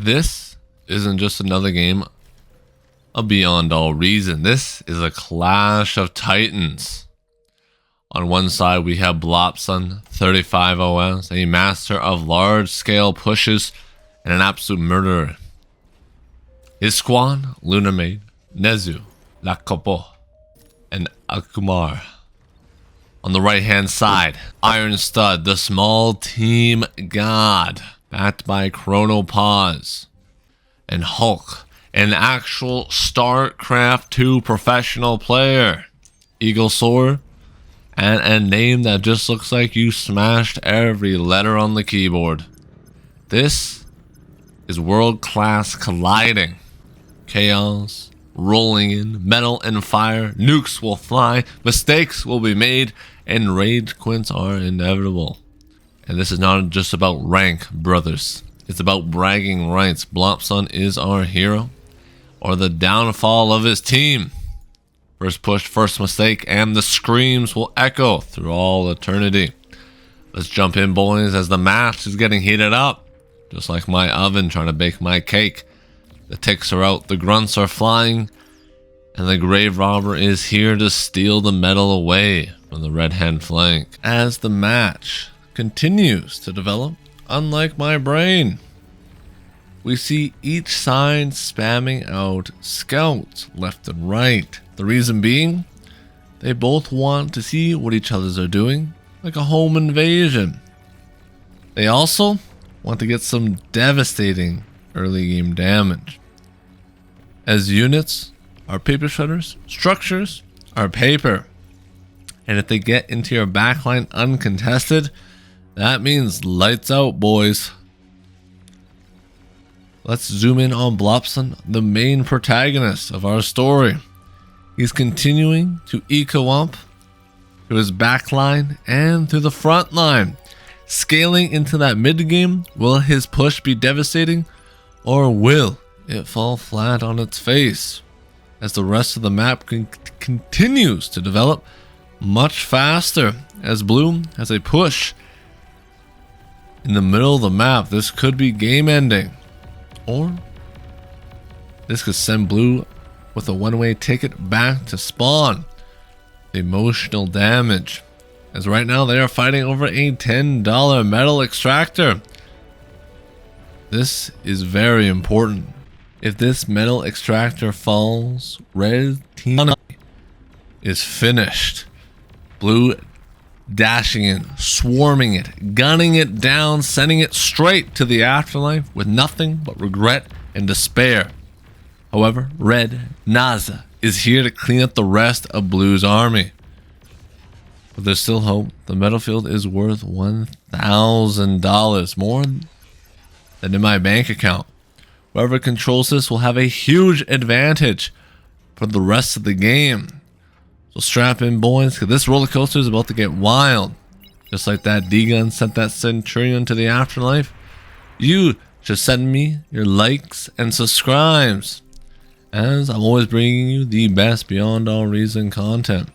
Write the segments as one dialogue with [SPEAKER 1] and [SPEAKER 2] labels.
[SPEAKER 1] This isn't just another game of Beyond All Reason. This is a clash of titans. On one side, we have Blopson, 35 OS, a master of large-scale pushes and an absolute murderer. His squad, Lunar Maid, Nezu, Lakopo, and Akumar. On the right-hand side, Iron Stud, the small team god, backed by Chronopause, and Hulk, an actual StarCraft 2 professional player, Eagle Sword, and a name that just looks like you smashed every letter on the keyboard. This is world-class colliding. Chaos rolling in, metal and fire, nukes will fly, mistakes will be made, and rage quits are inevitable. And this is not just about rank, brothers. It's about bragging rights. Blopson is our hero, or the downfall of his team. First push, first mistake, and the screams will echo through all eternity. Let's jump in, boys, as the match is getting heated up. Just like my oven trying to bake my cake. The ticks are out, the grunts are flying, and the grave robber is here to steal the metal away from the red hand flank. As the match continues to develop, unlike my brain, we see each side spamming out scouts left and right. The reason being, they both want to see what each others are doing, like a home invasion. They also want to get some devastating early game damage. As units are paper shredders, structures are paper. And if they get into your backline uncontested, that means lights out, boys. Let's zoom in on Blopson, the main protagonist of our story. He's continuing to eco up through his backline and through the front line. Scaling into that mid game, will his push be devastating, or will it fall flat on its face? As the rest of the map continues to develop much faster, as Blue has a push in the middle of the map. This could be game ending, or this could send Blue with a one-way ticket back to spawn. Emotional damage, as right now they are fighting over a $10 metal extractor. This is very important. If this metal extractor falls, red team is finished. Blue dashing in, swarming it, gunning it down, sending it straight to the afterlife with nothing but regret and despair. However, Red Naza is here to clean up the rest of Blue's army. But there's still hope. The metal field is worth $1,000 more than in my bank account. Whoever controls this will have a huge advantage for the rest of the game. So strap in, boys, because this roller coaster is about to get wild. Just like that D-Gun sent that Centurion to the afterlife, you should send me your likes and subscribes, as I'm always bringing you the best Beyond All Reason content.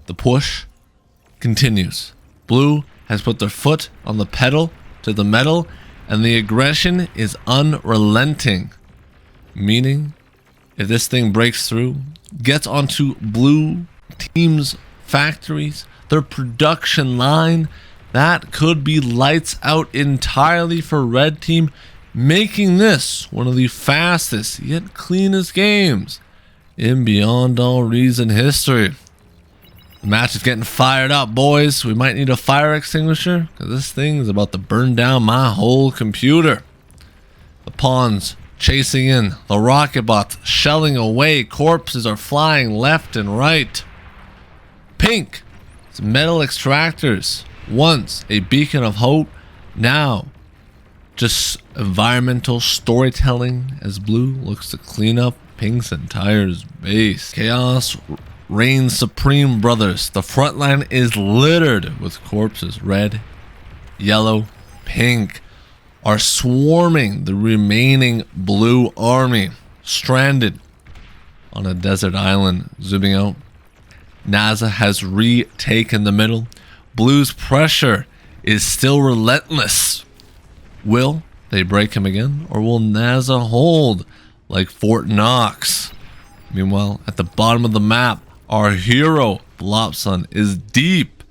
[SPEAKER 1] The push continues. Blue has put their foot on the pedal to the metal, and the aggression is unrelenting. Meaning, if this thing breaks through, gets onto Blue team's factories, their production line, that could be lights out entirely for Red Team, making this one of the fastest yet cleanest games in Beyond All Reason history. The match is getting fired up, boys. We might need a fire extinguisher, because this thing is about to burn down my whole computer. The pawns chasing in, the rocket bots shelling away, corpses are flying left and right. Pink, it's metal extractors, once a beacon of hope, now just environmental storytelling as Blue looks to clean up Pink's entire base. Chaos reigns supreme, brothers. The front line is littered with corpses. Red, yellow, pink are swarming the remaining Blue army, stranded on a desert island. Zooming out, NASA has retaken the middle. Blue's pressure is still relentless. Will they break him again, or will Naza hold like Fort Knox? Meanwhile, at the bottom of the map, our hero, Blopson, is deep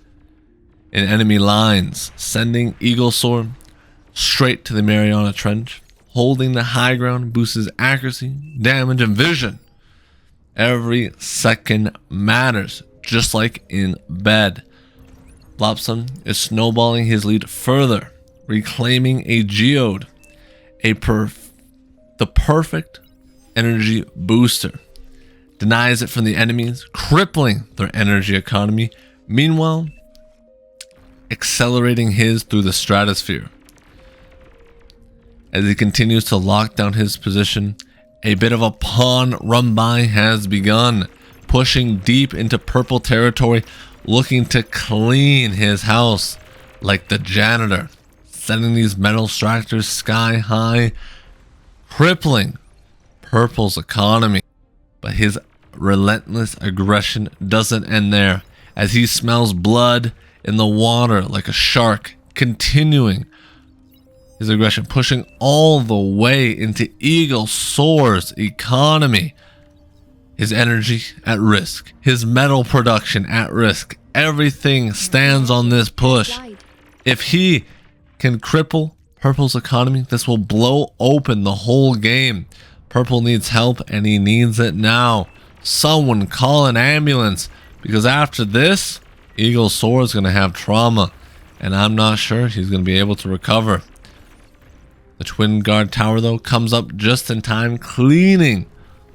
[SPEAKER 1] in enemy lines, sending Eagle Sword straight to the Mariana Trench. Holding the high ground boosts his accuracy, damage, and vision. Every second matters, just like in bed. Blopson is snowballing his lead further, reclaiming a geode, the perfect energy booster. Denies it from the enemies, crippling their energy economy. Meanwhile, accelerating his through the stratosphere. As he continues to lock down his position, a bit of a pawn run by has begun, pushing deep into purple territory, looking to clean his house like the janitor, sending these metal structures sky high, crippling purple's economy. But his relentless aggression doesn't end there, as he smells blood in the water like a shark, continuing his aggression, pushing all the way into Eagle Soar's economy. His energy at risk, his metal production at risk. Everything stands on this push. If he can cripple Purple's economy, this will blow open the whole game. Purple needs help, and he needs it now. Someone call an ambulance, because after this, Eagle Soar is going to have trauma, and I'm not sure he's going to be able to recover. The Twin Guard Tower, though, comes up just in time, cleaning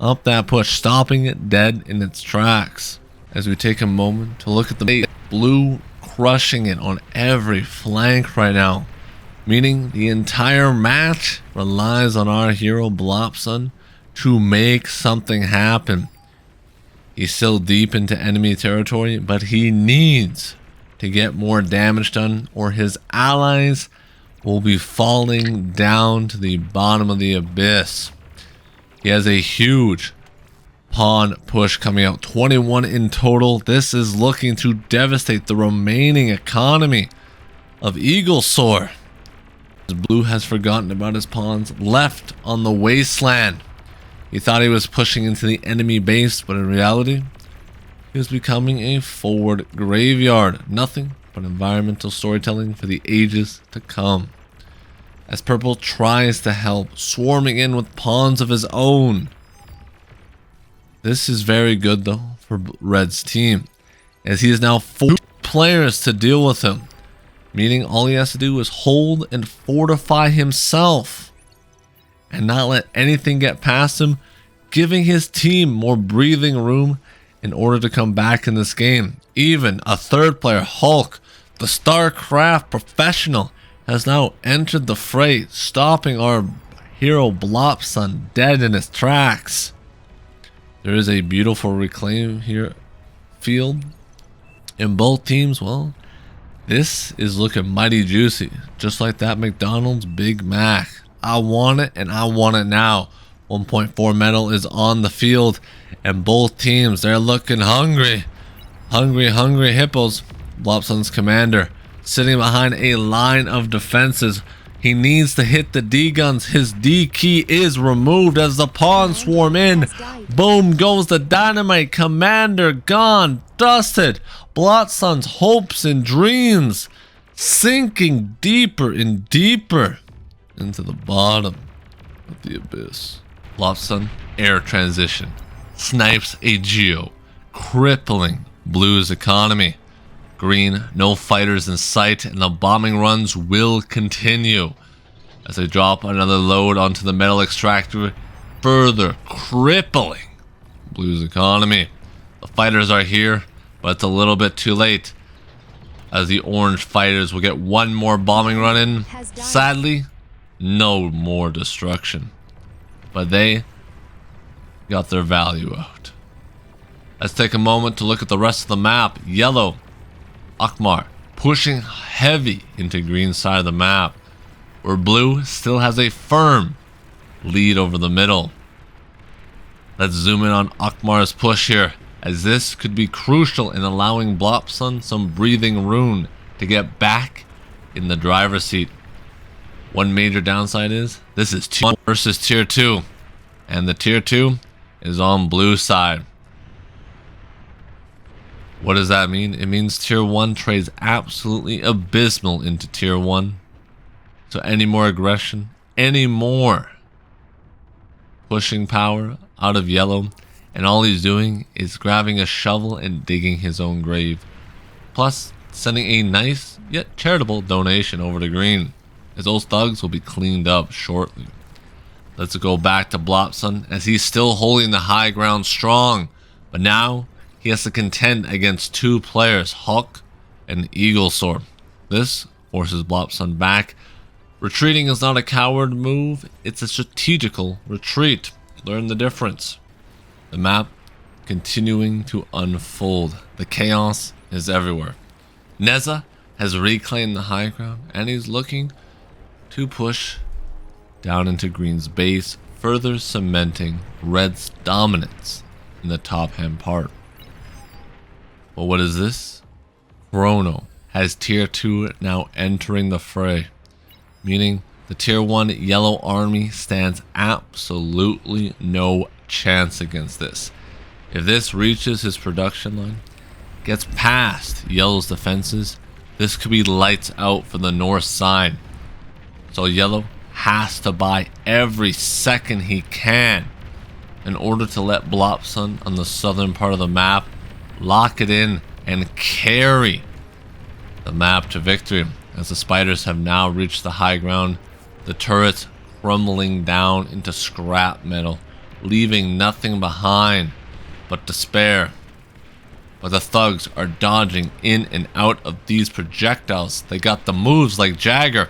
[SPEAKER 1] up that push, stopping it dead in its tracks. As we take a moment to look at the blue crushing it on every flank right now, meaning the entire match relies on our hero Blopson to make something happen. He's still deep into enemy territory, but he needs to get more damage done, or his allies will be falling down to the bottom of the abyss. He has a huge pawn push coming out, 21 in total. This is looking to devastate the remaining economy of Eagle Soar. Blue has forgotten about his pawns left on the wasteland. He thought he was pushing into the enemy base, but in reality, he was becoming a forward graveyard. Nothing but environmental storytelling for the ages to come. As Purple tries to help, swarming in with pawns of his own. This is very good though for Red's team, as he has now 4 players to deal with him, meaning all he has to do is hold and fortify himself and not let anything get past him, giving his team more breathing room in order to come back in this game. Even a third player, Hulk, the StarCraft professional, has now entered the fray, stopping our hero Blopson dead in his tracks. There is a beautiful reclaim here field in both teams. Well, this is looking mighty juicy, just like that McDonald's Big Mac. I want it, and I want it now. 1.4 metal is on the field, and both teams, they're looking hungry. Hungry hippos. Blopson's commander sitting behind a line of defenses. He needs to hit the D guns. His D key is removed as the pawns swarm in. Boom goes the dynamite. Commander gone, dusted. Blopson's hopes and dreams sinking deeper and deeper into the bottom of the abyss. Blopson air transition snipes a geo, crippling Blue's economy. Green, no fighters in sight, and the bombing runs will continue as they drop another load onto the metal extractor, further crippling Blue's economy. The fighters are here, but it's a little bit too late, as the orange fighters will get one more bombing run in. Sadly, no more destruction, but they got their value out. Let's take a moment to look at the rest of the map. Yellow, Akmar pushing heavy into green side of the map, where Blue still has a firm lead over the middle. Let's zoom in on Akmar's push here, as this could be crucial in allowing Blopson some breathing room to get back in the driver's seat. One major downside is this is tier 1 versus tier 2. And the tier 2 is on blue side. What does that mean? It means tier 1 trades absolutely abysmal into tier 1. So any more aggression, any more pushing power out of yellow, and all he's doing is grabbing a shovel and digging his own grave. Plus, sending a nice yet charitable donation over to green, as those thugs will be cleaned up shortly. Let's go back to Blopson, as he's still holding the high ground strong, but now he has to contend against two players, Hawk and Eagle Sword. This forces Blopson back. Retreating is not a coward move, it's a strategical retreat. Learn the difference. The map continuing to unfold. The chaos is everywhere. Neza has reclaimed the high ground, and he's looking to push down into green's base, further cementing red's dominance in the top hand part. But what is this? Chrono has tier 2 now entering the fray, meaning the tier 1 yellow army stands absolutely no chance against this. If this reaches his production line, gets past yellow's defenses, this could be lights out for the north side. So yellow has to buy every second he can in order to let Blopson on the southern part of the map lock it in and carry the map to victory. As the spiders have now reached the high ground, the turrets crumbling down into scrap metal, leaving nothing behind but despair. But the thugs are dodging in and out of these projectiles. They got the moves like Jagger.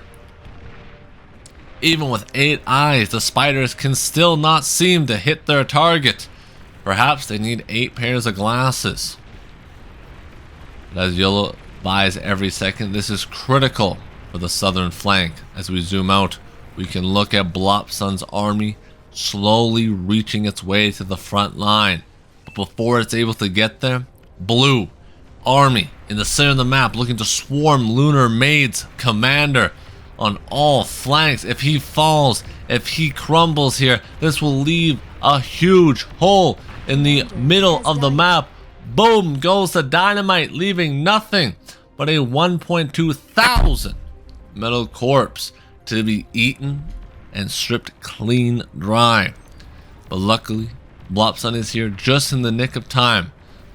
[SPEAKER 1] Even with 8 eyes, the spiders can still not seem to hit their target. Perhaps they need 8 pairs of glasses. But as yellow buys every second, this is critical for the southern flank. As we zoom out, we can look at Blopson's army slowly reaching its way to the front line. But before it's able to get there, blue army in the center of the map looking to swarm Lunar Maid's commander on all flanks. If he falls, if he crumbles here, this will leave a huge hole in the middle of the map. Boom goes the dynamite, leaving nothing but a 1.2 thousand metal corpse to be eaten and stripped clean dry. But luckily, Blopson is here just in the nick of time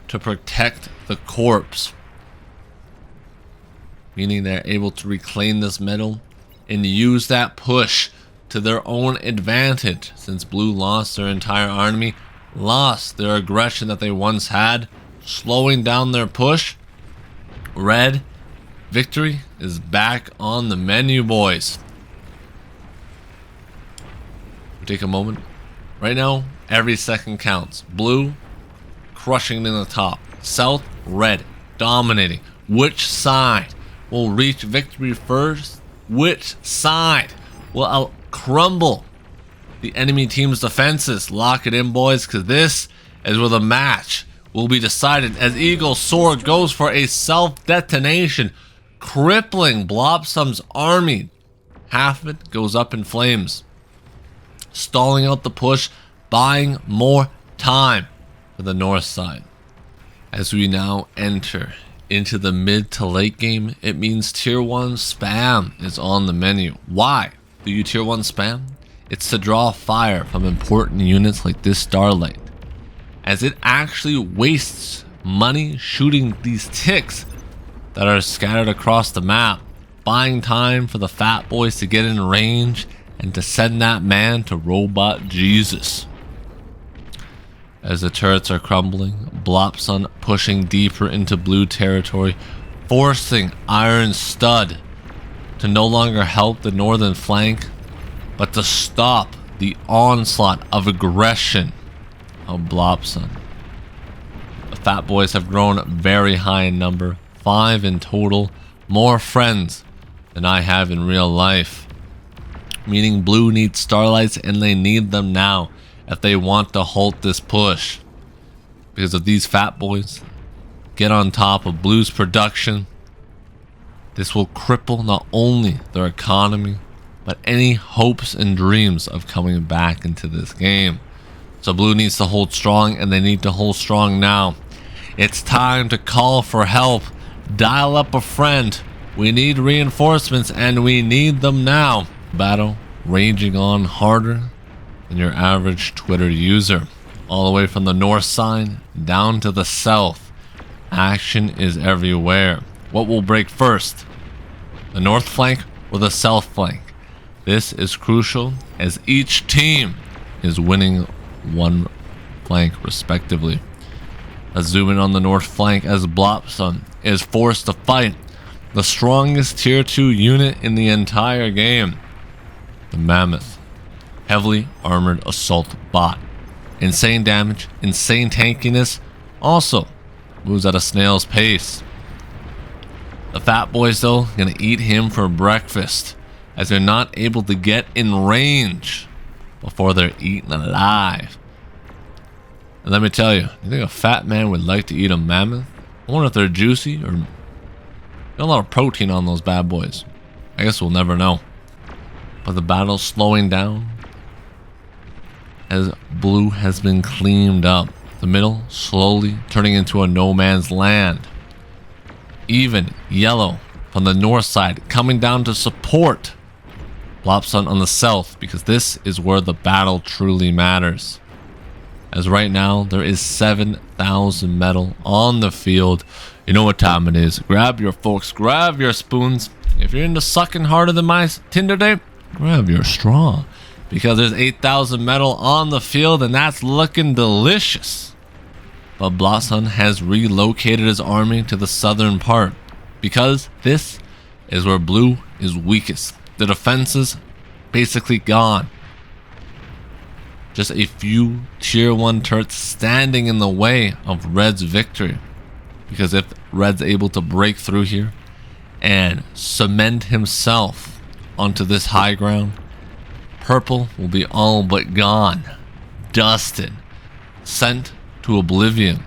[SPEAKER 1] to protect the corpse, meaning they're able to reclaim this metal and use that push to their own advantage, since blue lost their entire army, lost their aggression that they once had, slowing down their push. Red, victory is back on the menu, boys. We take a moment. Right now, every second counts. Blue crushing in the top. South, red dominating. Which side will reach victory first? Which side will out crumble the enemy team's defenses? Lock it in, boys, because this is where the match will be decided, as Eagle Sword goes for a self-detonation, crippling Blopson's army. Half of it goes up in flames, stalling out the push, buying more time for the north side. As we now enter into the mid to late game, it means tier 1 spam is on the menu. Why do you tier 1 spam? It's to draw fire from important units like this Starlight, as it actually wastes money shooting these ticks that are scattered across the map, buying time for the fat boys to get in range and to send that man to Robot Jesus. As the turrets are crumbling, Blopson pushing deeper into blue territory, forcing Iron Stud to no longer help the northern flank, but to stop the onslaught of aggression of Blopson. The fat boys have grown very high in number, 5 in total, more friends than I have in real life. Meaning blue needs Starlights, and they need them now if they want to halt this push. Because if these fat boys get on top of blue's production, this will cripple not only their economy, but any hopes and dreams of coming back into this game. So blue needs to hold strong, and they need to hold strong now. It's time to call for help. Dial up a friend. We need reinforcements, and we need them now. Battle raging on harder than your average Twitter user. All the way from the north side down to the south. Action is everywhere. What will break first? The north flank or the south flank? This is crucial as each team is winning one flank respectively. Let's zoom in on the north flank as Blopson is forced to fight the strongest tier 2 unit in the entire game. The Mammoth. Heavily armored assault bot. Insane damage, insane tankiness, also moves at a snail's pace. The fat boys though, gonna eat him for breakfast as they're not able to get in range before they're eaten alive. And let me tell you, you think a fat man would like to eat a mammoth? I wonder if they're juicy or got a lot of protein on those bad boys. I guess we'll never know. But the battle's slowing down as blue has been cleaned up. The middle slowly turning into a no man's land. Even yellow from the north side coming down to support Blopson on the south, because this is where the battle truly matters. As right now there is 7,000 metal on the field. You know what time it is. Grab your forks, grab your spoons. If you're into sucking harder than my Tinder date, grab your straw, because there's 8,000 metal on the field and that's looking delicious. But Blossom has relocated his army to the southern part, because this is where blue is weakest. The defenses basically gone. Just a few tier 1 turrets standing in the way of red's victory, because if red's able to break through here and cement himself onto this high ground, purple will be all but gone, dusted, sent to oblivion.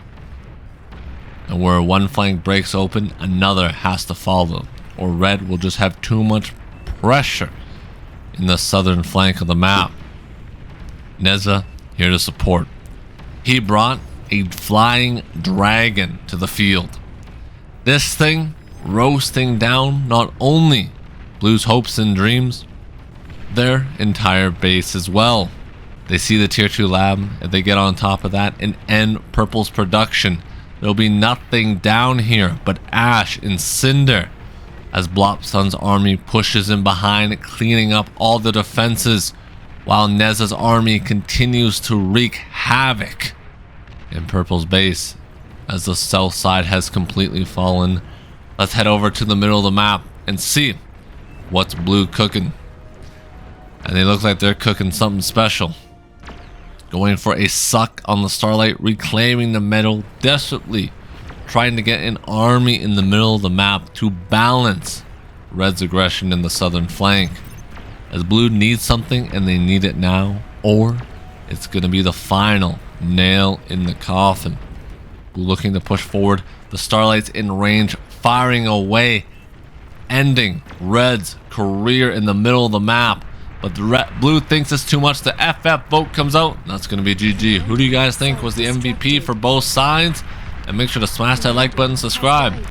[SPEAKER 1] And where one flank breaks open, another has to follow, or red will just have too much pressure in the southern flank of the map. Neza here to support. He brought a flying dragon to the field. This thing roasting down not only blue's hopes and dreams, their entire base as well. They see the tier 2 lab. If they get on top of that and end purple's production, there'll be nothing down here but ash and cinder as Blopson's army pushes in behind, cleaning up all the defenses, while Neza's army continues to wreak havoc in purple's base as the south side has completely fallen. Let's head over to the middle of the map and see what's blue cooking. And they look like they're cooking something special. Going for a suck on the Starlight, reclaiming the metal, desperately trying to get an army in the middle of the map to balance red's aggression in the southern flank. As blue needs something and they need it now, or it's going to be the final nail in the coffin. Blue looking to push forward. The Starlight's in range, firing away, ending red's career in the middle of the map. But the blue thinks it's too much. The FF vote comes out. That's going to be GG. Who do you guys think was the MVP for both sides? And make sure to smash that like button, subscribe.